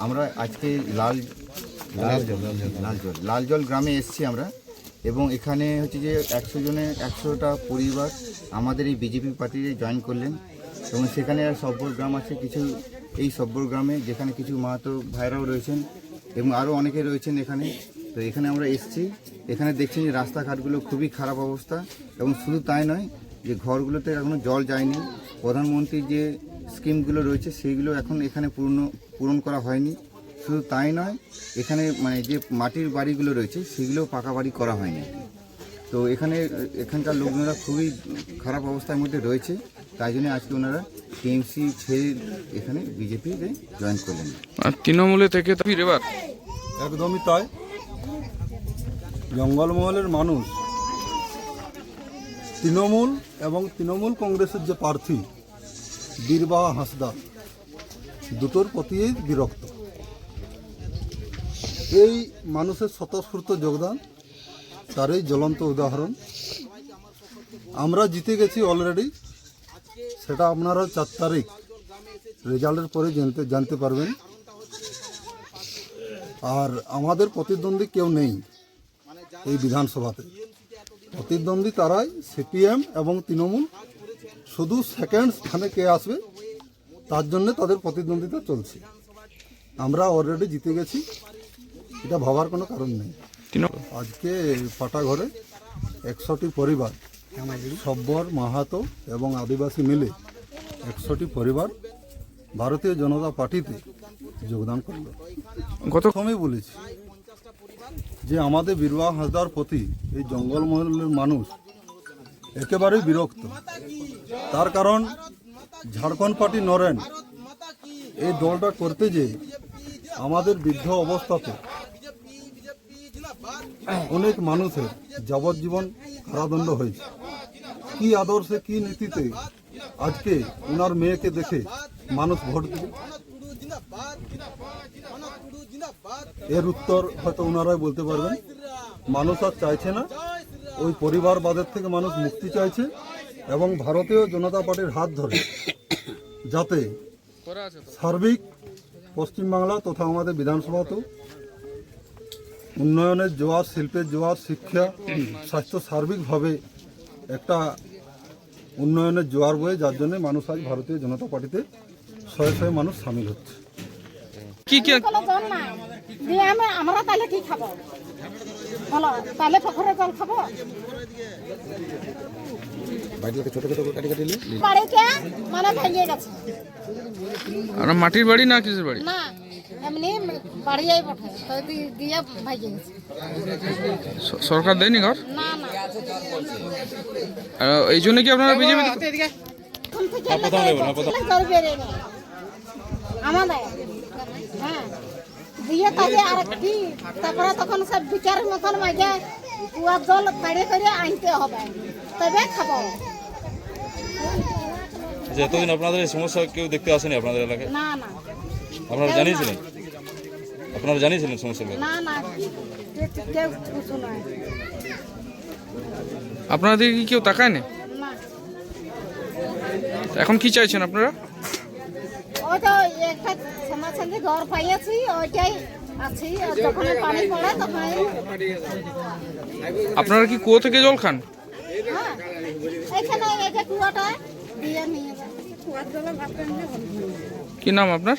আমরা আজকে লালজল গ্রামে এসেছি আমরা, এবং এখানে হচ্ছে যে 100টা পরিবার আমাদের এই বিজেপি পার্টিতে জয়েন করলেন, এবং সেখানে আর সব্বর গ্রাম আছে কিছু, এই সব্বর গ্রামে যেখানে কিছু মাহাতো ভাইরাও রয়েছেন এবং আরও অনেকে রয়েছেন এখানে। তো এখানে আমরা এসেছি, এখানে দেখছি যে রাস্তাঘাটগুলো খুবই খারাপ অবস্থা, এবং শুধু তাই নয় যে ঘরগুলোতে এখনও জল যায়নি, প্রধানমন্ত্রীর যে স্কিমগুলো রয়েছে সেইগুলো এখন এখানে পূরণ করা হয়নি। শুধু তাই নয়, এখানে মানে যে মাটির বাড়িগুলো রয়েছে সেগুলোও পাকা বাড়ি করা হয়নি। তো এখানকার লোকজনেরা খুবই খারাপ অবস্থার মধ্যে রয়েছে, তাই জন্য আজকে ওনারা টিএমসি ছেড়ে এখানে বিজেপিতে জয়েন করলেন। আর তৃণমূলে থেকে এবার একদমই তাই। জঙ্গলমহলের মানুষ তৃণমূল এবং তৃণমূল কংগ্রেসের যে প্রার্থী বীরবাহা হাঁসদা, দুটোর প্রতিই বিরক্ত। এই মানুষের স্বতঃস্ফূর্ত যোগদান তারই জ্বলন্ত উদাহরণ। আমরা জিতে গেছি অলরেডি, সেটা আপনারা 4 তারিখ রেজাল্টের পরে জানতে পারবেন। আর আমাদের প্রতিদ্বন্দ্বী কেউ নেই এই বিধানসভাতে। প্রতিদ্বন্দ্বী তারাই সিপিএম এবং তৃণমূল। শুধু সেকেন্ড স্থানে কে আসবে তার জন্য তাদের প্রতিদ্বন্দ্বিতা চলছে। আমরা অলরেডি জিতে গেছি, এটা ভাবার কোনো কারণ নেই। আজকে পাটাঘরে 100টি পরিবার, সব্বর, মাহাতো এবং আদিবাসী মিলে 100টি পরিবার ভারতীয় জনতা পার্টিতে যোগদান করল। গত সময় বলেছি যে আমাদের বীরবাহা হাঁসদার প্রতি এই জঙ্গলমহলের মানুষ একেবারেই বিরক্ত। তার কারণ ঝাড়খণ্ড পার্টি নরেন এই দলটা করতে যে আমাদের বৃদ্ধ অবস্থাতে অনেক মানুষের যাবজ্জীবন কারাদণ্ড হয়েছে। কি আদর্শে, কি নীতিতে আজকে ওনার মেয়েকে দেখে মানুষ ভোট দিবে, এর উত্তর হয়তো ওনারাই বলতে পারবেন। মানুষ আর চাইছে না, ওই পরিবারবাদের থেকে মানুষ মুক্তি চাইছে, এবং ভারতীয় জনতা পার্টির হাত ধরে যাতে সার্বিক পশ্চিমবাংলা তথা আমাদের বিধানসভাতেও উন্নয়নের জোয়ার, শিল্পের জোয়ার, শিক্ষা, স্বাস্থ্য সার্বিকভাবে একটা উন্নয়নের জোয়ার বয়ে, যার জন্য মানুষ আজ ভারতীয় জনতা পার্টিতে শয়ে মানুষ সামিল হচ্ছে। কি কি আমরা তাহলে কি খাবো বলো? তাহলে পুকুরের জল খাবো? বাড়িতে মানে ভেঙে গেছে। আর মাটির বাড়ি না কিসের বাড়ি? না, এমনি বাড়িয়াই বটে, তো দিয়ে ভেঙে গেছে। সরকার দেয়নি ঘর? না না, এই জন্য কি আপনারা বিজেপি আমাদের হ্যাঁ দিয়ে তাকে আর কি, তারপরে তখন সব বিচারের মতন মাঝে কুয়ার জল পেড়ে করে আনতে হবে, তবে খাবো। এতদিন আপনাদের এই সমস্যা কেউ দেখতে আসেনি আপনাদের এলাকায়? না না, আপনারা জানিয়েছিলেন? আপনারা জানিয়েছিলেন সমস্যা? না না, কেউ কিছু নয়। আপনাদের কি কেউ তাকায় না? না। এখন কি চাইছেন আপনারা? ওই তো একটা সমাজসেবী ঘর পাইয়েছি, ওইটাই আছি। যখন পানি পড়ে তখন আপনারা কি কুয়ো থেকে জল খান? হ্যাঁ, এখানে এই যে কুয়াটা দিয়ে নিয়ে যায়। কুয়ার জলে ভাত। কি নাম আপনার?